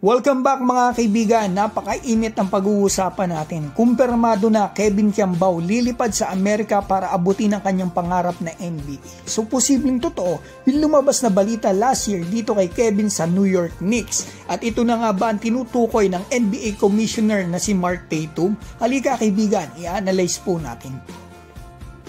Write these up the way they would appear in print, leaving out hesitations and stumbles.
Welcome back mga kaibigan, napakainit ang pag-uusapan natin. Kumpirmado na Kevin Kiambao lilipad sa Amerika para abutin ang kanyang pangarap na NBA. So posibleng totoo, yung lumabas na balita last year dito kay Kevin sa New York Knicks. At ito na nga ba ang tinutukoy ng NBA Commissioner na si Mark Tatum? Halika kaibigan, i-analyze po natin.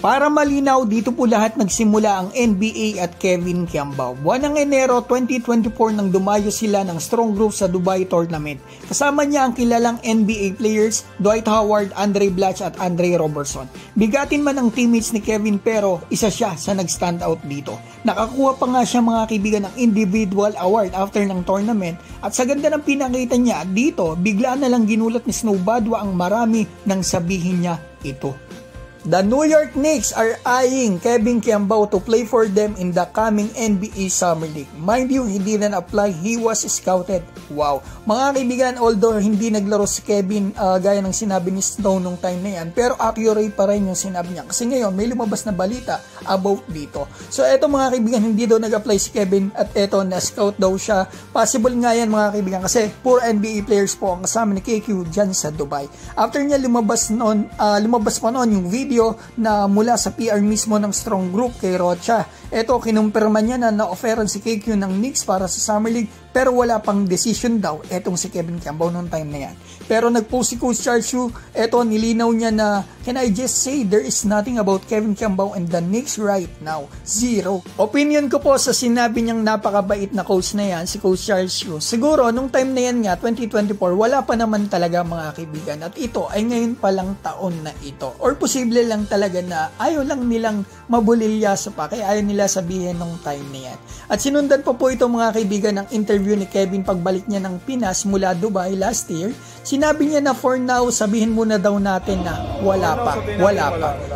Para malinaw, dito po lahat nagsimula ang NBA at Kevin Kiambao. Buwan ng Enero 2024 nang dumayo sila ng strong group sa Dubai Tournament. Kasama niya ang kilalang NBA players Dwight Howard, Andre Blatche at Andre Robertson. Bigatin man ang teammates ni Kevin pero isa siya sa nag-stand out dito. Nakakuha pa nga siya mga kaibigan ng individual award after ng tournament at sa ganda ng pinakita niya dito, bigla na lang ginulat ni Snow Badwa ang marami nang sabihin niya ito. The New York Knicks are eyeing Kevin Kiambao to play for them in the coming NBA Summer League. Mind you, he didn't apply, he was scouted. Wow. Mga kaibigan, although hindi naglaro si Kevin gaya ng sinabi ni Snow nung time na yan, pero accurate pa rin yung sinabi niya. Kasi ngayon, may lumabas na balita about dito. So eto mga kaibigan, hindi daw nag-apply si Kevin at eto, na-scout daw siya. Possible nga yan mga kaibigan kasi puro NBA players po ang kasama ni KQ dyan sa Dubai. After niya lumabas pa noon yung video na mula sa PR mismo ng Strong Group kay Rocha. Ito, kinumpirma niya na na-offeran si KQ ng Knicks para sa Summer League pero wala pang decision daw etong si Kevin Kiambao noong time na yan. Pero nag-post si Coach Charles Yu, eto nilinaw niya na can I just say there is nothing about Kevin Kiambao and the Knicks right now. Zero. Opinion ko po sa sinabi niyang napakabait na coach na yan, si Coach Charles Yu. Siguro, nung time na yan nga, 2024, wala pa naman talaga mga kaibigan. At ito ay ngayon palang taon na ito. Or posible lang talaga na ayaw lang nilang mabulilyaso pa, kaya ayaw nila sabihin nung time na yan. At sinundan po ito mga kaibigan ng interview ni Kevin pagbalik niya ng Pinas mula Dubai last year. Sinabi niya na for now, sabihin muna daw natin na wala pa.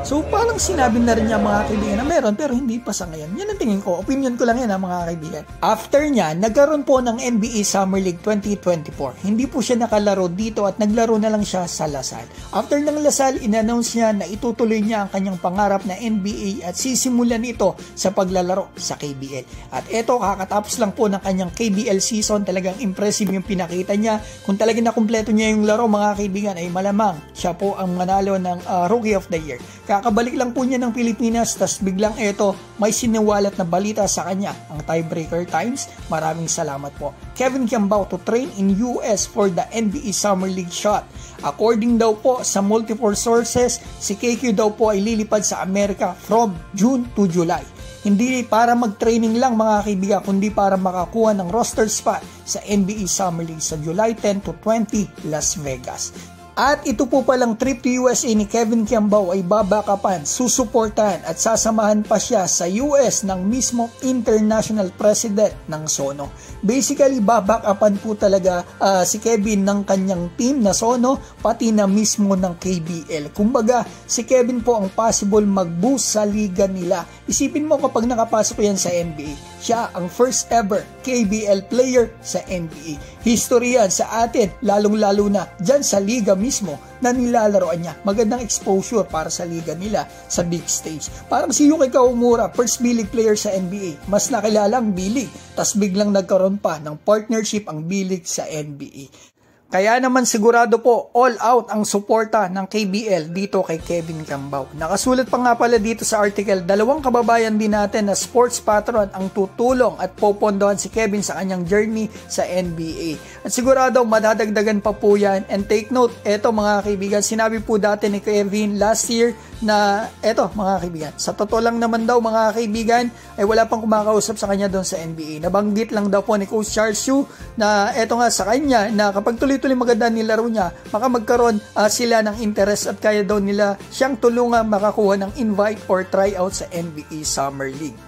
So parang sinabi na rin niya mga kaibigan na meron pero hindi pa sa ngayon. Yan ang tingin ko, opinion ko lang yan mga kaibigan. After niya, nagkaroon po ng NBA Summer League 2024. Hindi po siya nakalaro dito at naglaro na lang siya sa Lasal. After ng Lasal, in-announce niya na itutuloy niya ang kanyang pangarap na NBA at sisimulan ito sa paglalaro sa KBL. At eto, kakatapos lang po ng kanyang KBL season, talagang impressive yung pinakita niya. Kung talagang nakumpleto niya yung laro mga kaibigan ay malamang siya po ang manalo ng Rookie of the Year. Kakabalik lang po niya ng Pilipinas tas biglang eto may siniwalat na balita sa kanya ang Tiebreaker Times. Maraming salamat po. Kevin Kiambao to train in US for the NBA Summer League shot. According daw po sa multiple sources, si KQ daw po ay lilipad sa Amerika from June to July. Hindi para mag-training lang mga kaibigan, kundi para makakuha ng roster spot sa NBA Summer League sa July 10 to 20 Las Vegas. At ito po palang trip to USA ni Kevin Kiambao ay babakapan, susuportahan at sasamahan pa siya sa US ng mismo international president ng Sono. Basically, babakapan po talaga si Kevin ng kanyang team na Sono, pati na mismo ng KBL. Kumbaga, si Kevin po ang possible mag-boost sa liga nila. Isipin mo kapag nakapasok yan sa NBA, siya ang first ever KBL player sa NBA. History yan sa atin, lalong-lalo na dyan sa liga mismo na nilalaroan niya. Magandang exposure para sa liga nila sa big stage. Parang si Yuki Kawamura, first B-League player sa NBA. Mas nakilala ang B-League, tas biglang nagkaroon pa ng partnership ang B-League sa NBA. Kaya naman sigurado po all out ang suporta ng KBL dito kay Kevin Kiambao. Nakasulat pa nga pala dito sa article, dalawang kababayan din natin na sports patron ang tutulong at popondohan si Kevin sa kanyang journey sa NBA. At sigurado madadagdagan pa po yan. And take note, eto mga kaibigan, sinabi po dati ni Kevin last year na eto mga kaibigan, sa totoo lang naman daw mga kaibigan ay wala pang kumakausap sa kanya doon sa NBA. Nabanggit lang daw po ni Coach Charles Yu na eto nga sa kanya na kapag tuloy-tuloy maganda nilaro niya, baka magkaroon sila ng interest at kaya daw nila siyang tulungan makakuha ng invite or tryout sa NBA Summer League.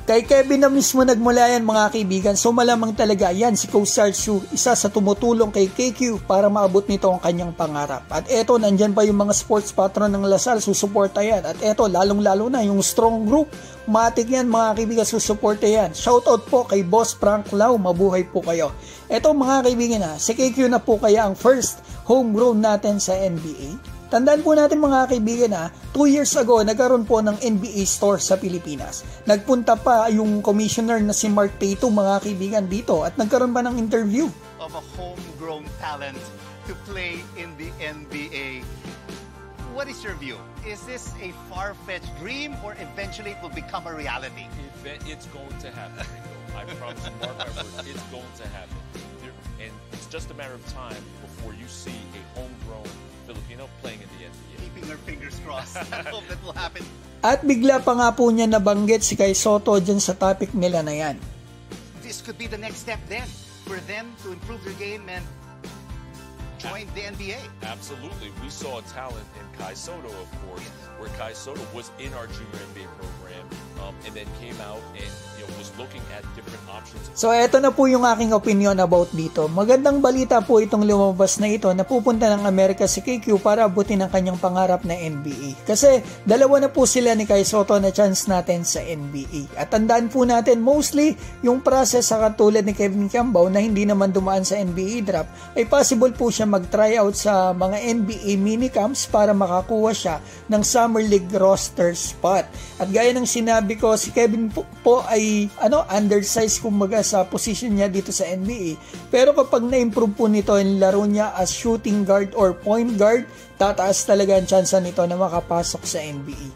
Kay Kevin na mismo nagmula yan mga kaibigan, so malamang talaga yan si Coach Charles Yu, isa sa tumutulong kay KQ para maabot nito ang kanyang pangarap. At eto, nandyan pa yung mga sports patron ng Lasal, susuporta yan. At eto, lalong-lalo na yung strong group, matik yan mga kaibigan, susuporta yan. Shoutout po kay Boss Frank Lau, mabuhay po kayo. Eto mga kaibigan si KQ na po kaya ang first homegrown natin sa NBA. Tandaan po natin mga kaibigan na 2 years ago nagkaroon po ng NBA store sa Pilipinas. Nagpunta pa yung commissioner na si Mark Tatum mga kaibigan dito at nagkaroon pa ng interview. Of a homegrown talent to play in the NBA. What is your view? Is this a far-fetched dream or eventually it will become a reality? It's going to happen. I promise you, mark my words, it's going to happen. And it's just a matter of time before you see a homegrown Filipino playing in the NBA. Keeping our fingers crossed. I hope that will happen. At bigla pa nga po niya nabanggit si Kai Sotto dyan sa topic nila na yan. This could be the next step then for them to improve their game and join the NBA. Absolutely. We saw talent in Kai Sotto, of course, where Kai Sotto was in our junior NBA program and then came out and was looking at different options. So eto na po yung aking opinion about dito. Magandang balita po itong lumabas na ito na pupunta ng Amerika si KQ para abutin ang kanyang pangarap na NBA. Kasi dalawa na po sila ni Kai Sotto na chance natin sa NBA. At tandaan po natin mostly yung process sa katulad ni Kevin Kiambao na hindi naman dumaan sa NBA draft ay possible po siya mag-tryout sa mga NBA minicamps para makakuha siya ng Summer League roster spot. At gaya ng sinabi ko, si Kevin po ay undersized kumbaga sa position niya dito sa NBA. Pero kapag na-improve po nito yung laro niya as shooting guard or point guard, tataas talaga ang chance nito na makapasok sa NBA.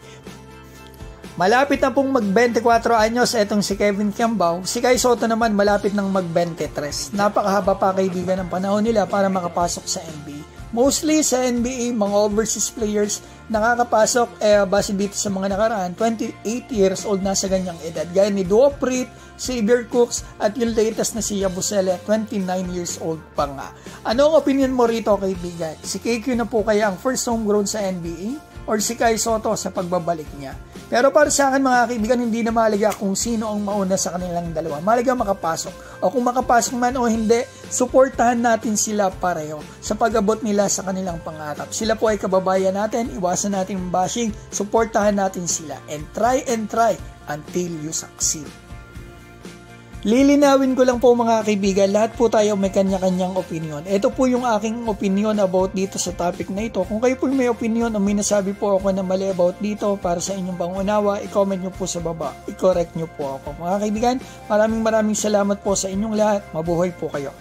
Malapit na pong mag-24 anyos etong si Kevin Kiambao. Si Kai Sotto naman malapit nang mag-23. Napakahaba pa kaibigan ng panahon nila para makapasok sa NBA. Mostly sa NBA, mga overseas players nakakapasok base dito sa mga nakaraan, 28 years old na sa ganyang edad. Gaya ni Duoprit, Xavier Cooks, at yung latest na si Yabusele, 29 years old pa nga. Ano ang opinion mo rito kaibigan? Si KQ na po kaya ang first homegrown sa NBA? Or si Kai Sotto sa pagbabalik niya? Pero para sa akin mga kaibigan, hindi na mahalaga kung sino ang mauna sa kanilang dalawa. Mahalaga makapasok. O kung makapasok man o hindi, suportahan natin sila pareho sa pag-abot nila sa kanilang pangarap. Sila po ay kababayan natin, iwasan natin ang bashing, suportahan natin sila. And try until you succeed. Lilinawin ko lang po mga kaibigan, lahat po tayo may kanya-kanyang opinion. Ito po yung aking opinion about dito sa topic na ito. Kung kayo po may opinion o may nasabi po ako na mali about dito para sa inyong pangunawa, i-comment nyo po sa baba. I-correct nyo po ako. Mga kaibigan, maraming salamat po sa inyong lahat. Mabuhay po kayo.